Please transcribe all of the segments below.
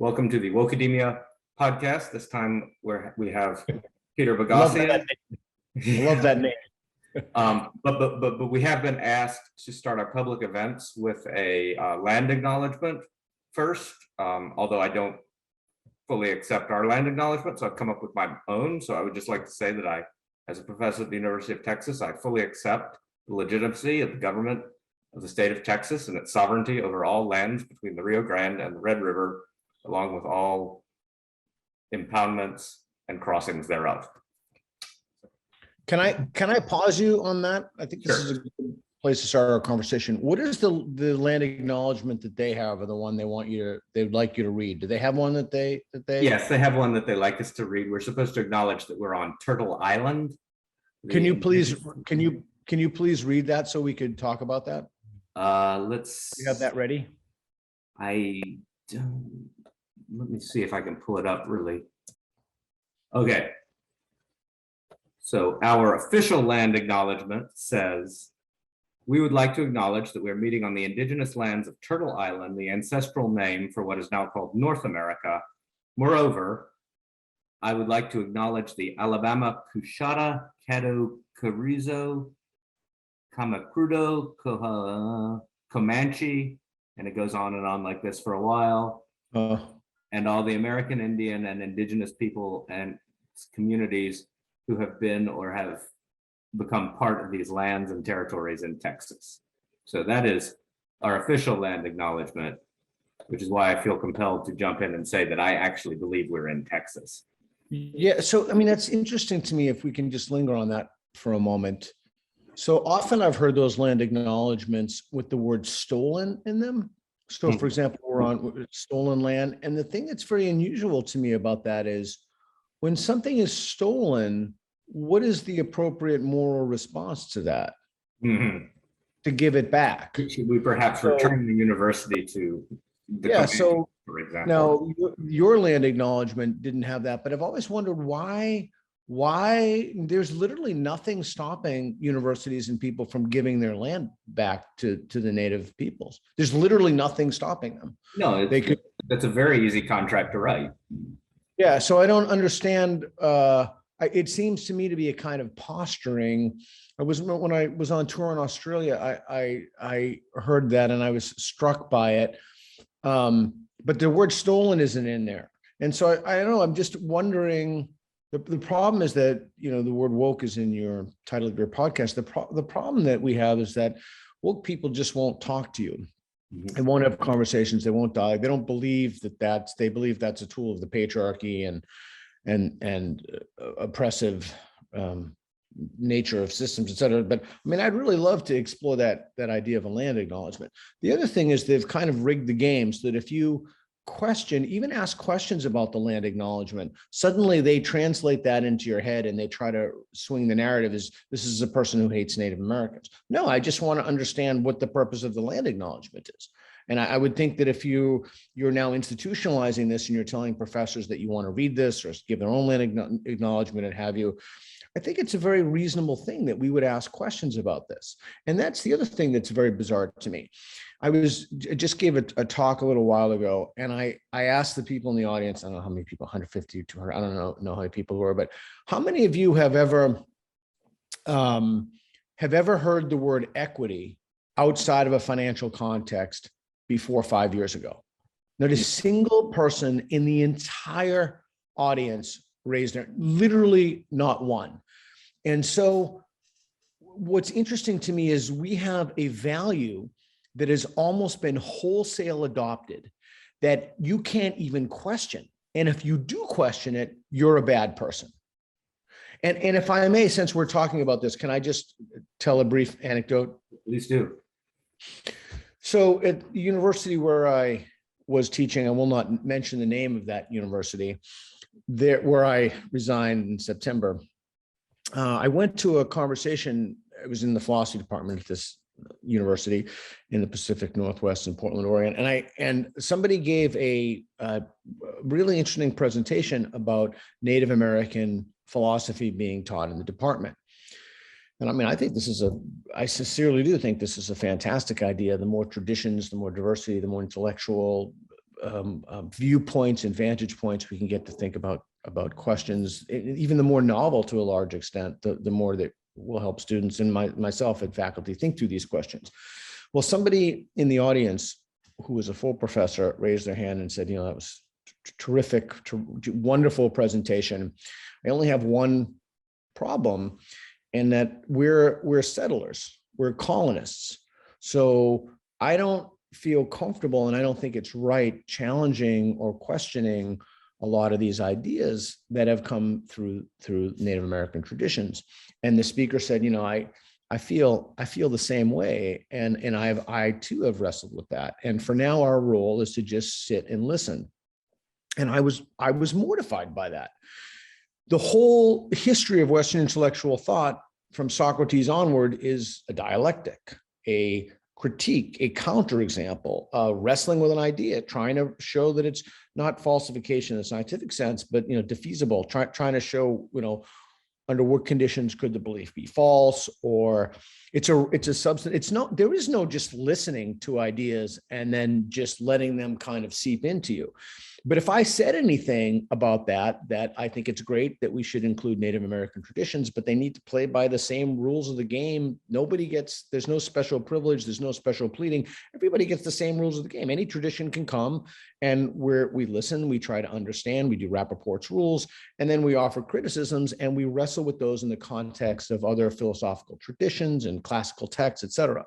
Welcome to the Woke-ademia podcast. This time we have Peter Love that Boghossian. name. I love that name. But we have been asked to start our public events with a land acknowledgement first, although I don't fully accept our land acknowledgement, so I've come up with my own. So I would just like to say that I, as a professor at the University of Texas, I fully accept the legitimacy of the government of the state of Texas and its sovereignty over all lands between the Rio Grande and the Red River, along with all impoundments and crossings thereof. Can I pause you on that? I think this Sure. is a good place to start our conversation. What is the land acknowledgement that they have, or the one they'd like you to read? Do they have one that they? Yes, they have one that they like us to read. We're supposed to acknowledge that we're on Turtle Island. Can you please read that so we could talk about that? Let's. You have that ready? I don't. Let me see if I can pull it up really. Okay. So our official land acknowledgement says, we would like to acknowledge that we're meeting on the indigenous lands of Turtle Island, the ancestral name for what is now called North America. Moreover, I would like to acknowledge the Alabama Cushata, Caddo, Carrizo, Kamacrudo, Comanche, and it goes on and on like this for a while. And all the American Indian and indigenous people and communities who have been or have become part of these lands and territories in Texas. So that is our official land acknowledgement, which is why I feel compelled to jump in and say that I actually believe we're in Texas. Yeah, so I mean, that's interesting to me, if we can just linger on that for a moment. So often I've heard those land acknowledgements with the word stolen in them. So for example, we're on stolen land. And the thing that's very unusual to me about that is when something is stolen, what is the appropriate moral response to that? To give it back? Should we perhaps return the university to the yeah, so for example? Now your land acknowledgement didn't have that, but I've always wondered why there's literally nothing stopping universities and people from giving their land back to the native peoples. There's literally nothing stopping them. No, that's a very easy contract to write. Yeah, so I don't understand. It seems to me to be a kind of posturing. When I was on tour in Australia, I heard that and I was struck by it. But the word stolen isn't in there. And so I don't know, I'm just wondering, the problem is that, you know, the word woke is in your title of your podcast. The problem that we have is that woke people just won't talk to you. They won't have conversations. They won't dialogue. They don't believe they believe that's a tool of the patriarchy and oppressive nature of systems, et cetera. But I mean, I'd really love to explore that idea of a land acknowledgement. The other thing is they've kind of rigged the game so that if you even ask questions about the land acknowledgement, suddenly they translate that into your head and they try to swing the narrative as this is a person who hates Native Americans. No, I just want to understand what the purpose of the land acknowledgement is. And I would think that if you're now institutionalizing this and you're telling professors that you want to read this or give their own land acknowledgement and have you, I think it's a very reasonable thing that we would ask questions about this. And that's the other thing that's very bizarre to me. I just gave a talk a little while ago, and I asked the people in the audience, I don't know how many people, 150, 200, I don't know how many people were, but how many of you have ever heard the word equity outside of a financial context before 5 years ago? Not a single person in the entire audience raised their, literally not one. And so what's interesting to me is we have a value that has almost been wholesale adopted that you can't even question. And if you do question it, you're a bad person. And if I may, since we're talking about this, can I just tell a brief anecdote? Please do. So at the university where I was teaching, I will not mention the name of that university, where I resigned in September, I went to a conversation. It was in the philosophy department at this university in the Pacific Northwest in Portland, Oregon. And somebody gave a really interesting presentation about Native American philosophy being taught in the department. And I mean, I sincerely do think this is a fantastic idea. The more traditions, the more diversity, the more intellectual viewpoints and vantage points we can get to think about questions, even the more novel to a large extent, the more that will help students and myself and faculty think through these questions. Well, somebody in the audience who was a full professor raised their hand and said, that was terrific, wonderful presentation. I only have one problem, and that we're settlers, we're colonists. So I don't feel comfortable, and I don't think it's right challenging or questioning a lot of these ideas that have come through Native American traditions. And the speaker said, I feel the same way, and I too have wrestled with that. And for now, our role is to just sit and listen. And I was mortified by that. The whole history of Western intellectual thought from Socrates onward is a dialectic, a critique, a counterexample, wrestling with an idea, trying to show that it's not falsification in a scientific sense, but defeasible, trying to show, under what conditions could the belief be false, or it's a substance. There is no just listening to ideas and then just letting them kind of seep into you. But if I said anything about that I think it's great that we should include Native American traditions, but they need to play by the same rules of the game. There's no special privilege, there's no special pleading. Everybody gets the same rules of the game. Any tradition can come, and we listen, we try to understand, we do Rappaport's rules, and then we offer criticisms, and we wrestle with those in the context of other philosophical traditions and classical texts, et cetera.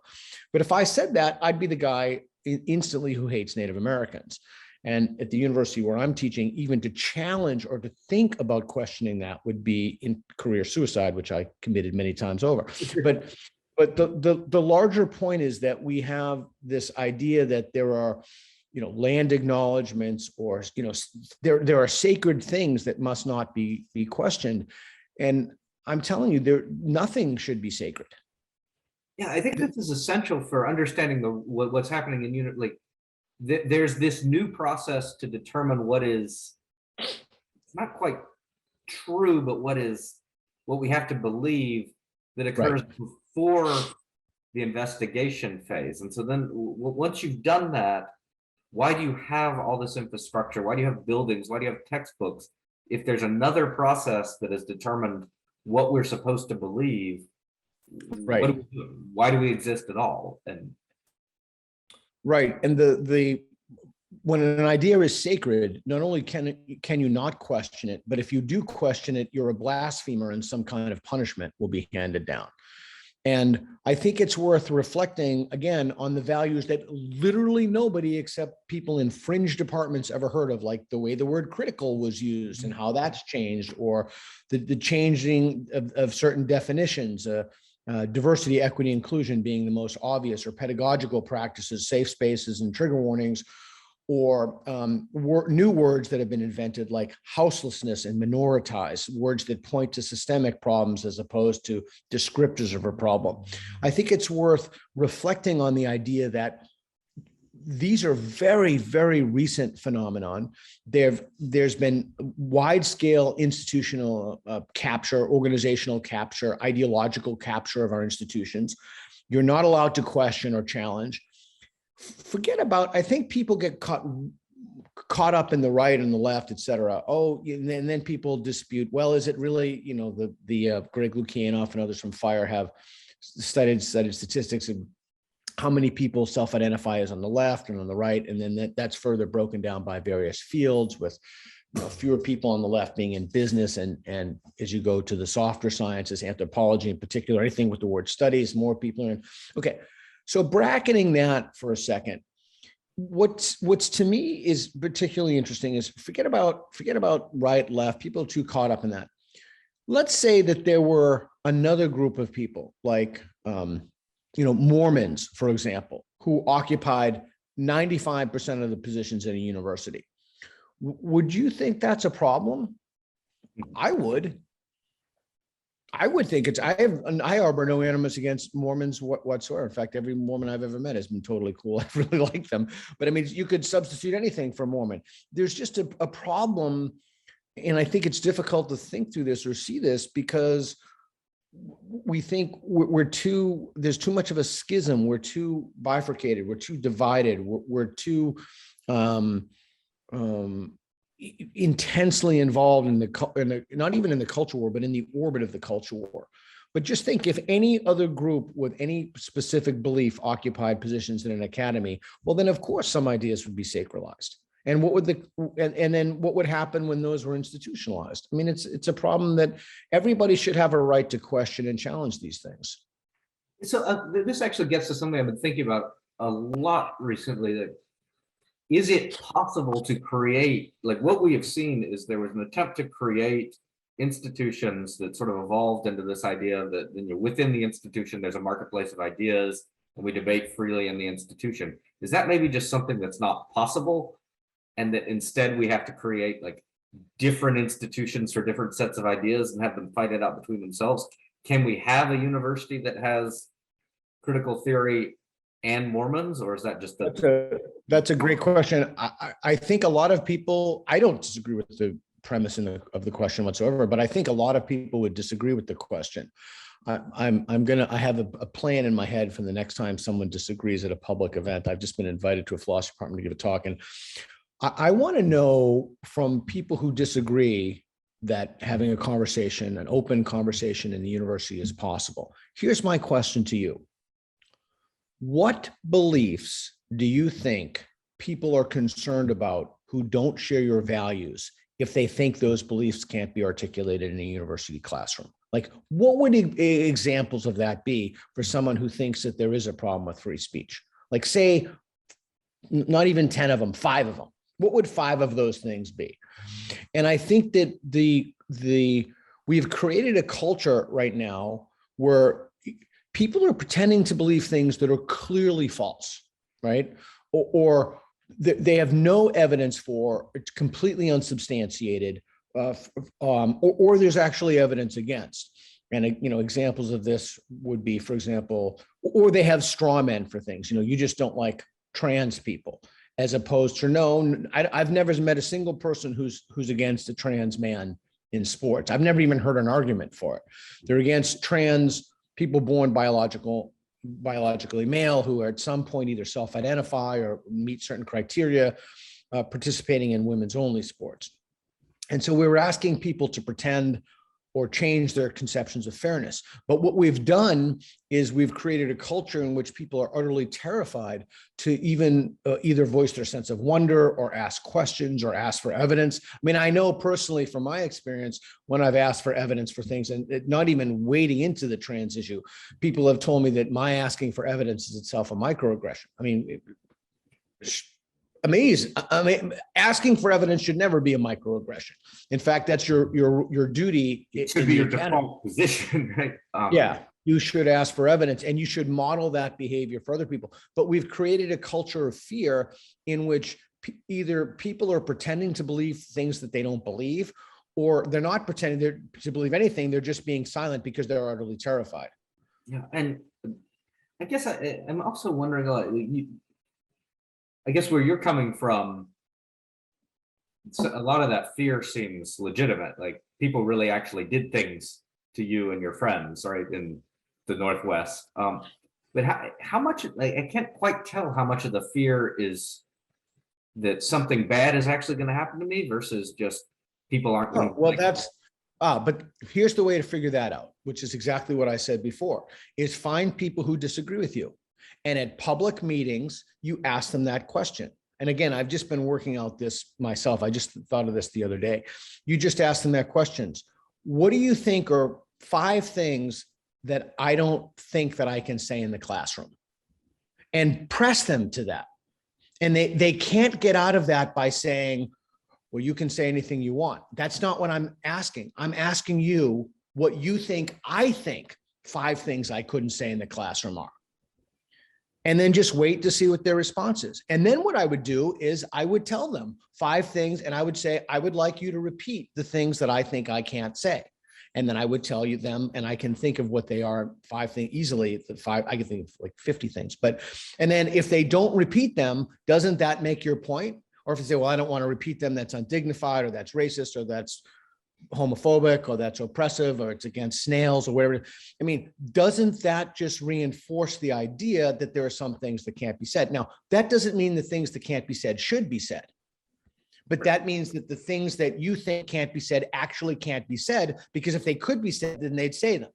But if I said that, I'd be the guy instantly who hates Native Americans. And at the university where I'm teaching, even to challenge or to think about questioning that would be in career suicide, which I committed many times over. But the larger point is that we have this idea that there are, land acknowledgements, or there are sacred things that must not be questioned. And I'm telling you, nothing should be sacred. Yeah, I think this is essential for understanding what's happening in unit. Like, there's this new process to determine what is, it's not quite true, but what we have to believe, that occurs before the investigation phase. And so then once you've done that, why do you have all this infrastructure? Why do you have buildings? Why do you have textbooks? If there's another process that has determined what we're supposed to believe, right? Why do we exist at all? And right. And when an idea is sacred, not only can you not question it, but if you do question it, you're a blasphemer, and some kind of punishment will be handed down. And I think it's worth reflecting again on the values that literally nobody except people in fringe departments ever heard of, like the way the word critical was used and how that's changed, or the changing of certain definitions. Diversity, equity, inclusion being the most obvious, or pedagogical practices, safe spaces, and trigger warnings, or new words that have been invented like houselessness and minoritized, words that point to systemic problems as opposed to descriptors of a problem. I think it's worth reflecting on the idea that these are very, very recent phenomenon. There's been wide-scale institutional capture, organizational capture, ideological capture of our institutions. You're not allowed to question or challenge. Forget about, I think people get caught up in the right and the left, et cetera. Oh, and then people dispute, well, is it really, the Greg Lukianoff and others from FIRE have studied statistics of how many people self-identify as on the left and on the right, and then that's further broken down by various fields, with fewer people on the left being in business, and as you go to the softer sciences, anthropology in particular, anything with the word studies, more people are in. Okay, so bracketing that for a second, what's to me is particularly interesting is forget about right, left. People are too caught up in that. Let's say that there were another group of people like Mormons, for example, who occupied 95% of the positions at a university. Would you think that's a problem? I would think I harbor no animus against Mormons whatsoever. In fact, every Mormon I've ever met has been totally cool. I really like them. But I mean, you could substitute anything for Mormon. There's just a problem. And I think it's difficult to think through this or see this because we think there's too much of a schism. We're too bifurcated. We're too divided. We're too intensely involved in not even in the culture war, but in the orbit of the culture war. But just think, if any other group with any specific belief occupied positions in an academy, well, then of course some ideas would be sacralized. And what would and then what would happen when those were institutionalized? I mean, it's a problem that everybody should have a right to question and challenge these things. So this actually gets to something I've been thinking about a lot recently. That is it possible to create, like what we have seen is there was an attempt to create institutions that sort of evolved into this idea that, you know, within the institution there's a marketplace of ideas and we debate freely in the institution. Is that maybe just something that's not possible, and that instead we have to create like different institutions for different sets of ideas and have them fight it out between themselves? Can we have a university that has critical theory and Mormons, or is that just that's a great question. I think a lot of people, I don't disagree with the premise of the question whatsoever, but I think a lot of people would disagree with the question. I have a plan in my head for the next time someone disagrees at a public event. I've just been invited to a philosophy department to give a talk, and I want to know from people who disagree that having a conversation, an open conversation in the university is possible. Here's my question to you. What beliefs do you think people are concerned about who don't share your values if they think those beliefs can't be articulated in a university classroom? Like, what would examples of that be for someone who thinks that there is a problem with free speech? Like, say, not even 10 of them, 5 of them. What would 5 of those things be? And I think that we've created a culture right now where people are pretending to believe things that are clearly false, right? Or they have no evidence for, it's completely unsubstantiated, or there's actually evidence against. And examples of this would be, for example, or they have straw men for things. You just don't like trans people, as opposed to no, I've never met a single person who's against a trans man in sports. I've never even heard an argument for it. They're against trans people born biologically male who are at some point either self-identify or meet certain criteria, participating in women's only sports. And so we were asking people to pretend or change their conceptions of fairness. But what we've done is we've created a culture in which people are utterly terrified to even either voice their sense of wonder or ask questions or ask for evidence. I mean, I know personally from my experience, when I've asked for evidence for things and not even wading into the trans issue, people have told me that my asking for evidence is itself a microaggression. I mean, amazing. I mean, asking for evidence should never be a microaggression. In fact, that's your duty. It should be your default position, right? Yeah, you should ask for evidence, and you should model that behavior for other people. But we've created a culture of fear in which either people are pretending to believe things that they don't believe, or they're not pretending to believe anything. They're just being silent because they're utterly terrified. Yeah, and I guess I'm also wondering, I guess where you're coming from, a lot of that fear seems legitimate. Like people really actually did things to you and your friends, right, in the Northwest. But how much, like, I can't quite tell how much of the fear is that something bad is actually going to happen to me versus just people aren't going to. Well, but here's the way to figure that out, which is exactly what I said before, is find people who disagree with you. And at public meetings, you ask them that question. And again, I've just been working out this myself. I just thought of this the other day. You just ask them that questions. What do you think are 5 things that I don't think that I can say in the classroom? And press them to that. And they can't get out of that by saying, well, you can say anything you want. That's not what I'm asking. I'm asking you what you think I think 5 things I couldn't say in the classroom are. And then just wait to see what their response is. And then what I would do is I would tell them 5 things, and I would say, I would like you to repeat the things that I think I can't say. And then I would tell you them, and I can think of what they are, 5 things easily. I can think of like 50 things. And then if they don't repeat them, doesn't that make your point? Or if you say, well, I don't want to repeat them, that's undignified, or that's racist, or that's homophobic, or that's oppressive, or it's against snails, or whatever. I mean, doesn't that just reinforce the idea that there are some things that can't be said? Now, that doesn't mean the things that can't be said should be said. But that means that the things that you think can't be said actually can't be said, because if they could be said, then they'd say them.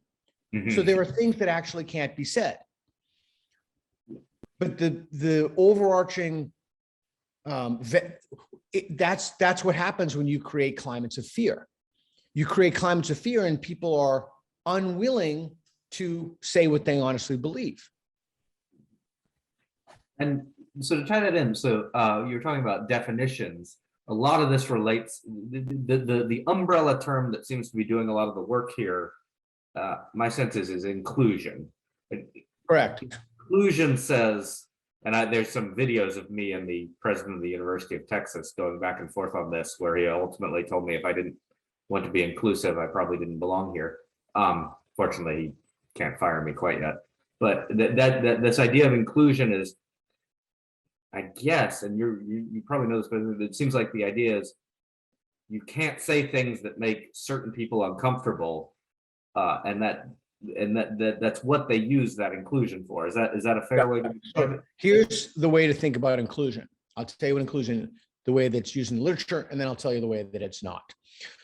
So there are things that actually can't be said. But the overarching, that's what happens when you create climates of fear. You create climates of fear and people are unwilling to say what they honestly believe. And so to tie that in, so you're talking about definitions. A lot of this relates, the umbrella term that seems to be doing a lot of the work here, my sense is inclusion. Correct. Inclusion says, and there's some videos of me and the president of the University of Texas going back and forth on this, where he ultimately told me if I didn't want to be inclusive, I probably didn't belong here. Fortunately, he can't fire me quite yet. But this idea of inclusion is, I guess, and you probably know this, but it seems like the idea is you can't say things that make certain people uncomfortable, and that's what they use that inclusion for. Is that a fair way to describe it? Here's the way to think about inclusion. I'll tell you what inclusion, the way that's used in the literature, and then I'll tell you the way that it's not.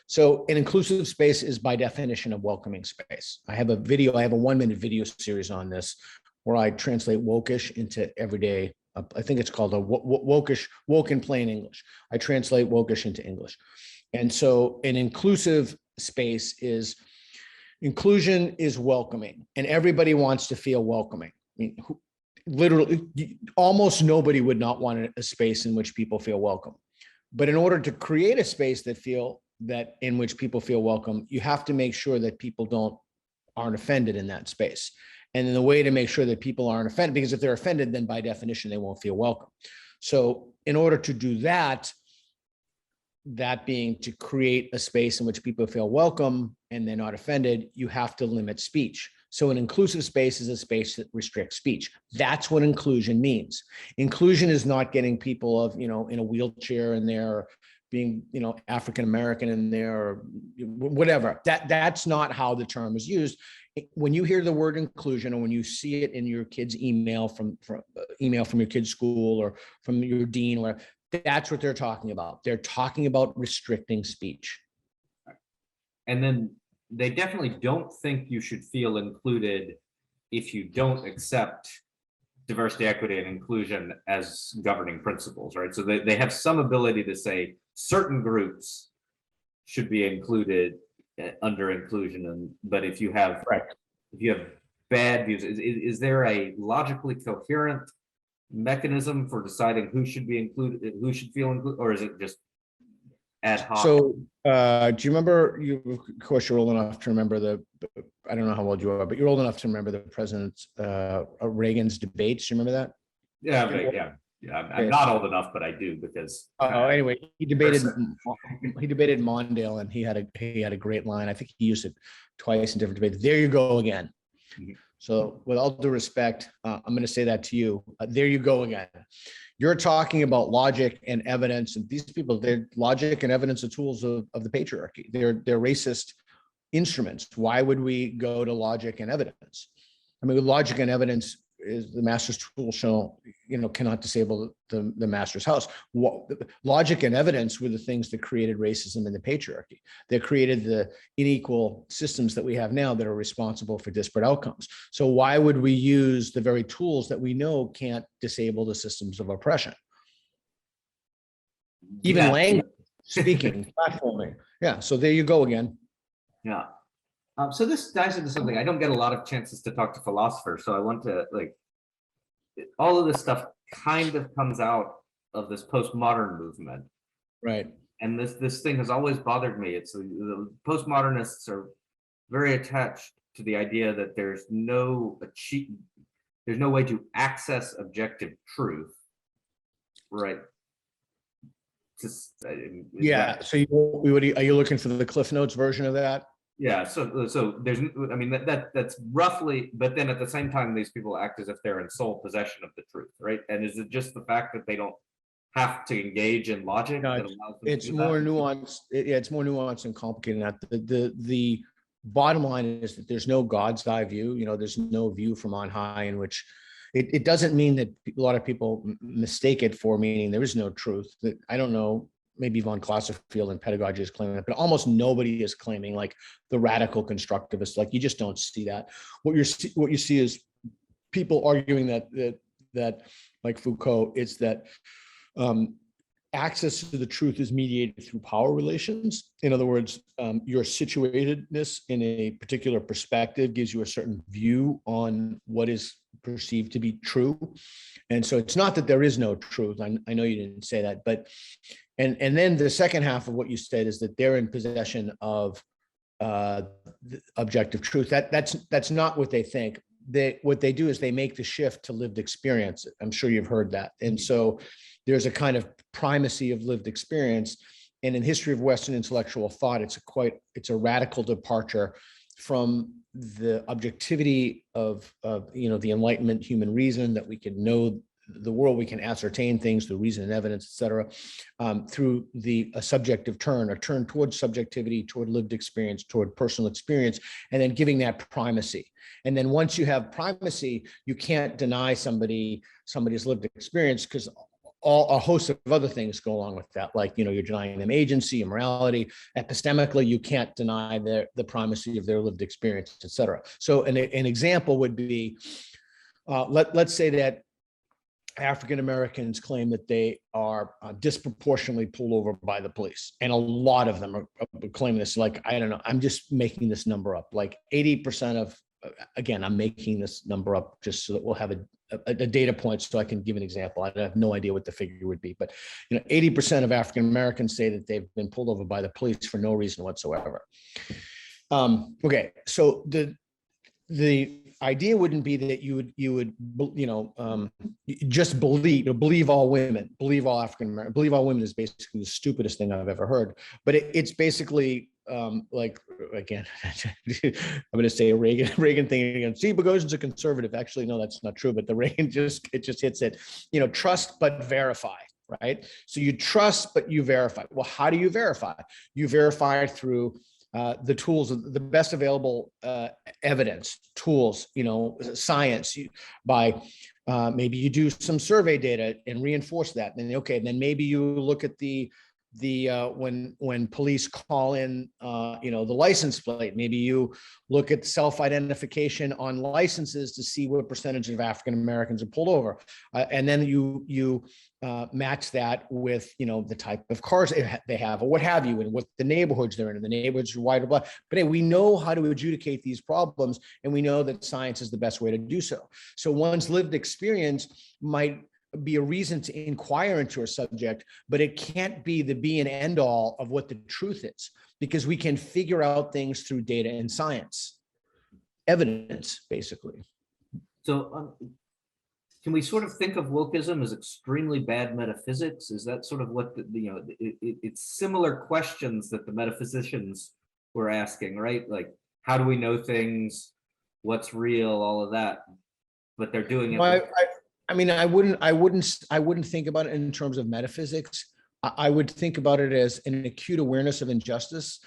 So an inclusive space is by definition a welcoming space. I have a 1-minute video series on this where I translate woke-ish into everyday, I think it's called a woke-ish, woke in plain English. I translate woke-ish into English. And so an inclusive space is, inclusion is welcoming, and everybody wants to feel welcoming. I mean, literally, almost nobody would not want a space in which people feel welcome. But in order to create a space in which people feel welcome, you have to make sure that people aren't offended in that space. And then the way to make sure that people aren't offended, because if they're offended, then by definition, they won't feel welcome. So in order to do that being to create a space in which people feel welcome and they're not offended, you have to limit speech. So an inclusive space is a space that restricts speech. That's what inclusion means. Inclusion is not getting people in a wheelchair in there, or being, African-American in there, or whatever. That's not how the term is used. When you hear the word inclusion, or when you see it in your kid's email from your kid's school or from your dean, or that's what they're talking about. They're talking about restricting speech. And then they definitely don't think you should feel included if you don't accept diversity, equity, and inclusion as governing principles, right? So they have some ability to say certain groups should be included under inclusion, but if you have bad views, is there a logically coherent mechanism for deciding who should be included, who should feel included, or is it just ad hoc? So do you remember, of course you're old enough to remember I don't know how old you are, but you're old enough to remember the President Reagan's debates. Do you remember that? Yeah. I'm not old enough, but I do, because anyway, he debated Mondale, and he had a great line. I think he used it twice in different debates. There you go again. Mm-hmm. So with all due respect, I'm going to say that to you. There you go again. You're talking about logic and evidence, and these people, their logic and evidence are tools of the patriarchy. They're racist instruments. Why would we go to logic and evidence? I mean, logic and evidence is the master's tool, cannot disable the master's house. Logic and evidence were the things that created racism and the patriarchy. They created the unequal systems that we have now that are responsible for disparate outcomes. So why would we use the very tools that we know can't disable the systems of oppression? Even language, speaking, platforming. Yeah, so there you go again. Yeah. So this dives into something I don't get a lot of chances to talk to philosophers. So I want to, all of this stuff kind of comes out of this postmodern movement. Right. And this thing has always bothered me. It's the postmodernists are very attached to the idea that there's no way to access objective truth. Right. Yeah. So are you looking for the Cliff Notes version of that? Yeah, so there's, I mean, that's roughly, but then at the same time, these people act as if they're in sole possession of the truth, right? And is it just the fact that they don't have to engage in logic? No, it's more nuanced. It's more nuanced and complicated than that. The bottom line is that there's no God's eye view. There's no view from on high in which it doesn't mean that a lot of people mistake it for meaning there is no truth. That I don't know maybe von Clausewfield in pedagogy is claiming that, but almost nobody is claiming like the radical constructivists. Like you just don't see that. What you see is people arguing that like Foucault, it's that access to the truth is mediated through power relations. In other words, your situatedness in a particular perspective gives you a certain view on what is perceived to be true. And so it's not that there is no truth. I know you didn't say that, but and then the second half of what you said is that they're in possession of objective truth. That's not what they think. What they do is they make the shift to lived experience. I'm sure you've heard that. And so there's a kind of primacy of lived experience. And in history of Western intellectual thought, it's a radical departure from the objectivity of the Enlightenment human reason, that we can know the world, we can ascertain things through reason and evidence, et cetera, through a subjective turn, a turn towards subjectivity, toward lived experience, toward personal experience, and then giving that primacy. And then once you have primacy, you can't deny somebody's lived experience, because a host of other things go along with that. Like, you're denying them agency, immorality. Epistemically, you can't deny the primacy of their lived experience, et cetera. So an example would be, let's say that African Americans claim that they are disproportionately pulled over by the police. And a lot of them are claiming this, like, I don't know, I'm just making this number up, like 80% of, again, I'm making this number up just so that we'll have a data point so I can give an example. I have no idea what the figure would be, but 80% of African Americans say that they've been pulled over by the police for no reason whatsoever. Okay, so the idea wouldn't be that you would just believe all women, believe all African American, believe all women is basically the stupidest thing I've ever heard. But it's basically like, again, I'm going to say a Reagan thing again. See, Boghossian's a conservative. Actually, no, that's not true. But the Reagan just hits it. Trust but verify. Right. So you trust but you verify. Well, how do you verify? You verify through the tools, the best available evidence, tools, science, by maybe you do some survey data and reinforce that. And then maybe you look at the when police call in the license plate, maybe you look at self-identification on licenses to see what percentage of African Americans are pulled over, and then you match that with the type of cars they have or what have you, and what the neighborhoods they're in, and the neighborhoods are white or black. But anyway, we know how to adjudicate these problems, and we know that science is the best way to do so. So one's lived experience might be a reason to inquire into a subject, but it can't be the be and end all of what the truth is, because we can figure out things through data and science, evidence, basically. So can we sort of think of wokeism as extremely bad metaphysics? Is that sort of what it's similar questions that the metaphysicians were asking, right? Like, how do we know things? What's real? All of that, but they're doing it. Well, I wouldn't think about it in terms of metaphysics. I would think about it as an acute awareness of injustice.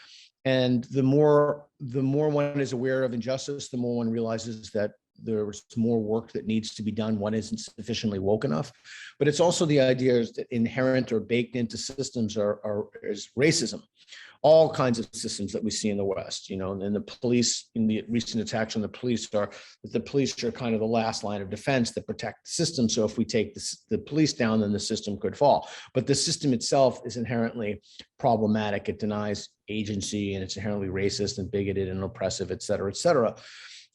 And the more one is aware of injustice, the more one realizes that there's more work that needs to be done. One isn't sufficiently woke enough. But it's also the idea that inherent or baked into systems is racism. All kinds of systems that we see in the West, and the police, in the recent attacks on the police, are kind of the last line of defense that protect the system. So if we take the police down, then the system could fall. But the system itself is inherently problematic. It denies agency, and it's inherently racist and bigoted and oppressive, et cetera, et cetera.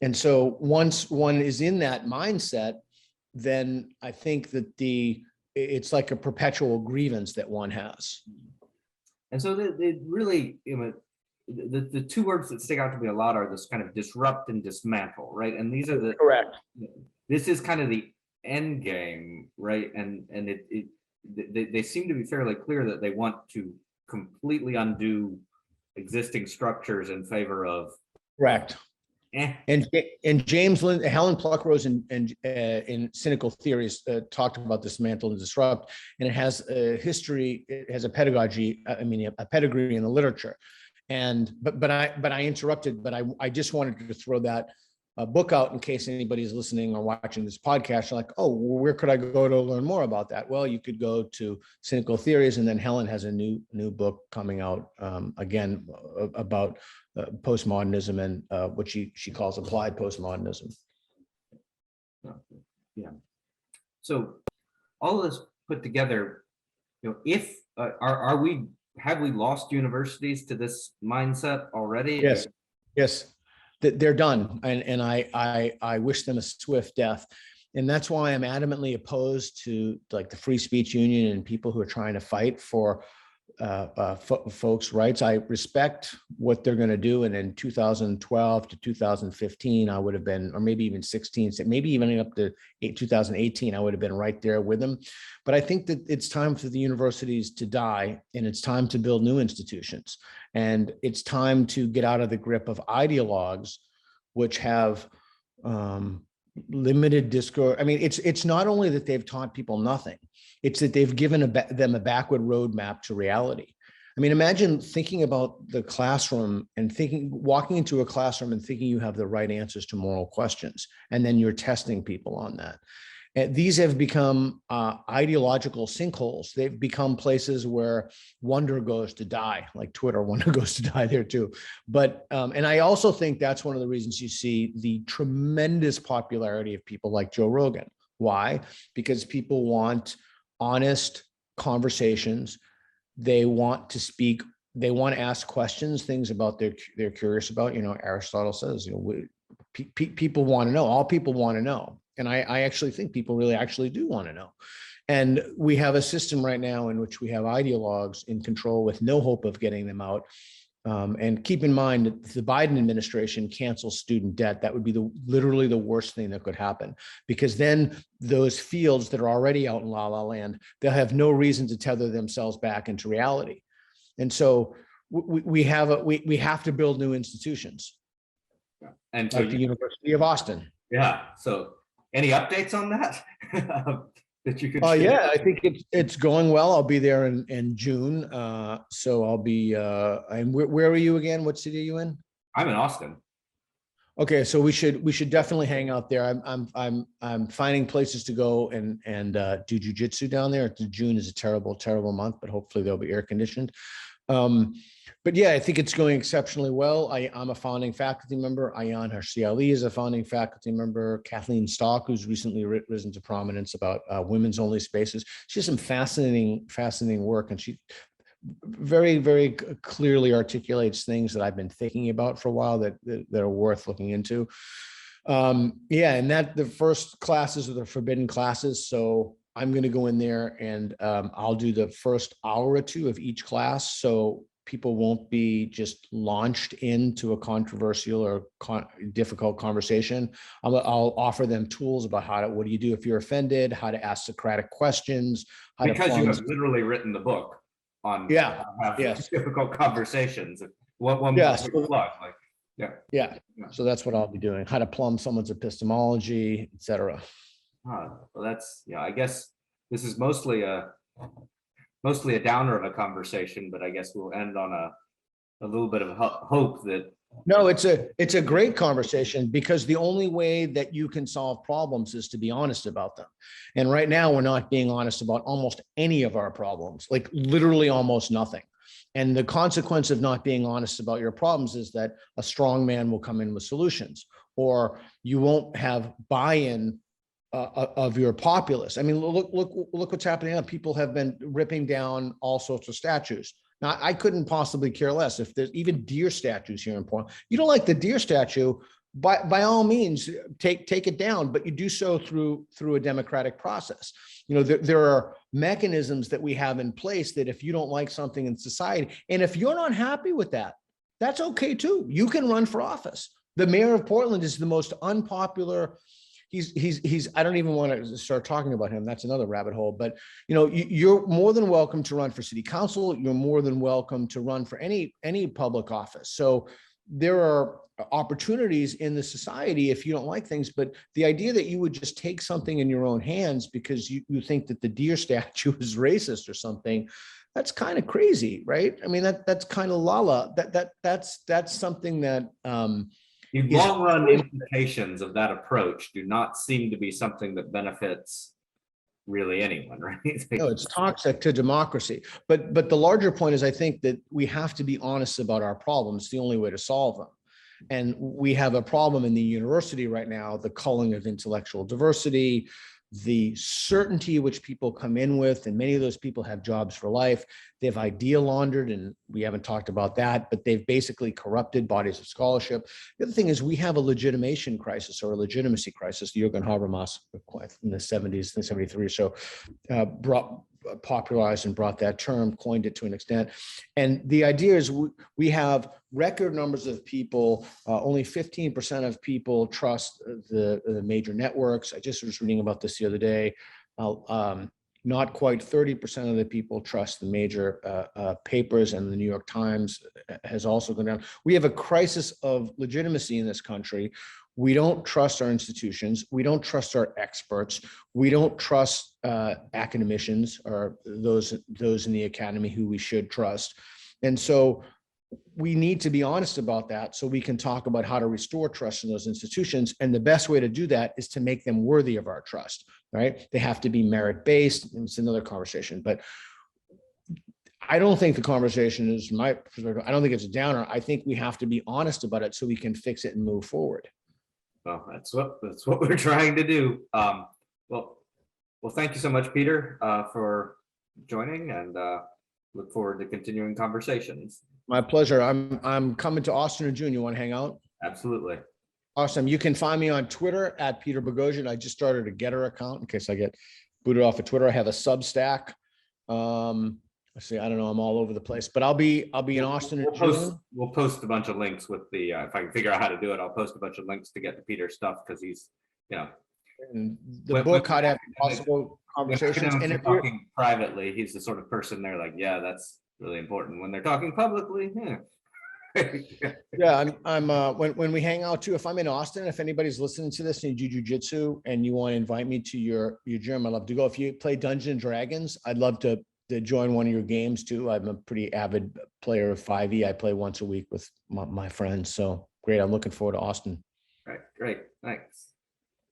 And so once one is in that mindset, then I think that it's like a perpetual grievance that one has. And so they really, the two words that stick out to me a lot are this kind of disrupt and dismantle, right? And these are correct. This is kind of the end game, right? And they seem to be fairly clear that they want to completely undo existing structures in favor of. Correct. And James Lynn, Helen Pluckrose in Cynical Theories talked about dismantle and disrupt, and it has a history, it has a pedagogy, a pedigree in the literature. And but I interrupted, but I just wanted to throw that book out in case anybody's listening or watching this podcast. You're like, oh, well, where could I go to learn more about that? Well, you could go to Cynical Theories, and then Helen has a new book coming out again about postmodernism and what she calls applied postmodernism. Yeah. So all of this put together, if have we lost universities to this mindset already? Yes, they're done, and I wish them a swift death. And that's why I'm adamantly opposed to like the Free Speech Union and people who are trying to fight for folks' rights. I respect what they're going to do. And in 2012 to 2015, I would have been, or maybe even 16, maybe even up to 2018, I would have been right there with them. But I think that it's time for the universities to die, and it's time to build new institutions. And it's time to get out of the grip of ideologues, which have limited discourse. I mean, it's not only that they've taught people nothing, it's that they've given them a backward roadmap to reality. I mean, imagine thinking about the classroom and walking into a classroom and thinking you have the right answers to moral questions, and then you're testing people on that. And these have become ideological sinkholes. They've become places where wonder goes to die, like Twitter, wonder goes to die there too. But, and I also think that's one of the reasons you see the tremendous popularity of people like Joe Rogan. Why? Because people want honest conversations. They want to speak, they want to ask questions, things about they're curious about. Aristotle says, people want to know, all people want to know. And I actually think people really actually do want to know. And we have a system right now in which we have ideologues in control with no hope of getting them out. And keep in mind that if the Biden administration cancels student debt, that would be literally the worst thing that could happen, because then those fields that are already out in la la land, they'll have no reason to tether themselves back into reality. And so we have to build new institutions. And so like the University of Austin. Yeah. So any updates on that? That you could share? Yeah, I think it's going well. I'll be there in June. So I'll be and where are you again? What city are you in? I'm in Austin. Okay, so we should definitely hang out there. I'm finding places to go and do jujitsu down there. June is a terrible month, but hopefully they'll be air conditioned. But yeah, I think it's going exceptionally well. I'm a founding faculty member. Ayan Harsi is a founding faculty member. Kathleen Stock, who's recently risen to prominence about women's only spaces. She has some fascinating work, and she very, very clearly articulates things that I've been thinking about for a while that are worth looking into. Yeah, and that the first classes are the forbidden classes. So I'm going to go in there and I'll do the first hour or two of each class. So people won't be just launched into a controversial or difficult conversation. I'll offer them tools about what do you do if you're offended, how to ask Socratic questions. Because you have literally written the book on how to have difficult conversations. So that's what I'll be doing, how to plumb someone's epistemology, etc. Well, that's, I guess this is mostly a downer of a conversation, but I guess we'll end on a little bit of hope that. No, it's a great conversation, because the only way that you can solve problems is to be honest about them. And right now we're not being honest about almost any of our problems, like literally almost nothing. And the consequence of not being honest about your problems is that a strong man will come in with solutions, or you won't have buy-in of your populace. I mean, look what's happening now. People have been ripping down all sorts of statues. Now, I couldn't possibly care less if there's even deer statues here in Portland. You don't like the deer statue, by all means, take it down, but you do so through a democratic process. There are mechanisms that we have in place that if you don't like something in society, and if you're not happy with that, that's okay too. You can run for office. The mayor of Portland is the most unpopular. He's I don't even want to start talking about him. That's another rabbit hole. But you're more than welcome to run for city council. You're more than welcome to run for any public office. So there are opportunities in the society if you don't like things. But the idea that you would just take something in your own hands because you think that the deer statue is racist or something, that's kind of crazy, right? I mean, that's kind of lala. That's something that The long run implications of that approach do not seem to be something that benefits really anyone, right? No, it's toxic to democracy. But the larger point is, I think that we have to be honest about our problems. It's the only way to solve them. And we have a problem in the university right now, the culling of intellectual diversity, the certainty which people come in with, and many of those people have jobs for life. They've idea laundered, and we haven't talked about that, but they've basically corrupted bodies of scholarship. The other thing is we have a legitimation crisis or a legitimacy crisis. Jürgen Habermas in the 70s, in 73 or so, popularized and brought that term, coined it to an extent. And the idea is we have record numbers of people, only 15% of people trust the major networks. I just was reading about this the other day. Not quite 30% of the people trust the major papers, and the New York Times has also gone down. We have a crisis of legitimacy in this country. We don't trust our institutions. We don't trust our experts. We don't trust academicians or those in the academy who we should trust. And so we need to be honest about that so we can talk about how to restore trust in those institutions. And the best way to do that is to make them worthy of our trust, right? They have to be merit-based. It's another conversation, but I don't think the conversation is my perspective. I don't think it's a downer. I think we have to be honest about it so we can fix it and move forward. Well, that's what we're trying to do. Well, thank you so much, Peter, for joining, and look forward to continuing conversations. My pleasure. I'm coming to Austin in June. You want to hang out? Absolutely. Awesome. You can find me on Twitter at Peter Boghossian. I just started a Getter account in case I get booted off of Twitter. I have a Substack. Let's see. I don't know. I'm all over the place, but I'll be in Austin in June. We'll post a bunch of links with the if I can figure out how to do it. I'll post a bunch of links to get to Peter's stuff because he's, And the book, How to Have Possible Conversations. And if you're talking privately, he's the sort of person they're like, yeah, that's really important. When they're talking publicly, yeah, I'm when we hang out too, if I'm in Austin, if anybody's listening to this and you do jujitsu and you want to invite me to your gym, I'd love to go. If you play Dungeons and Dragons, I'd love to join one of your games too. I'm a pretty avid player of 5e. I play once a week with my friends. So great. I'm looking forward to Austin. Right, great. Thanks.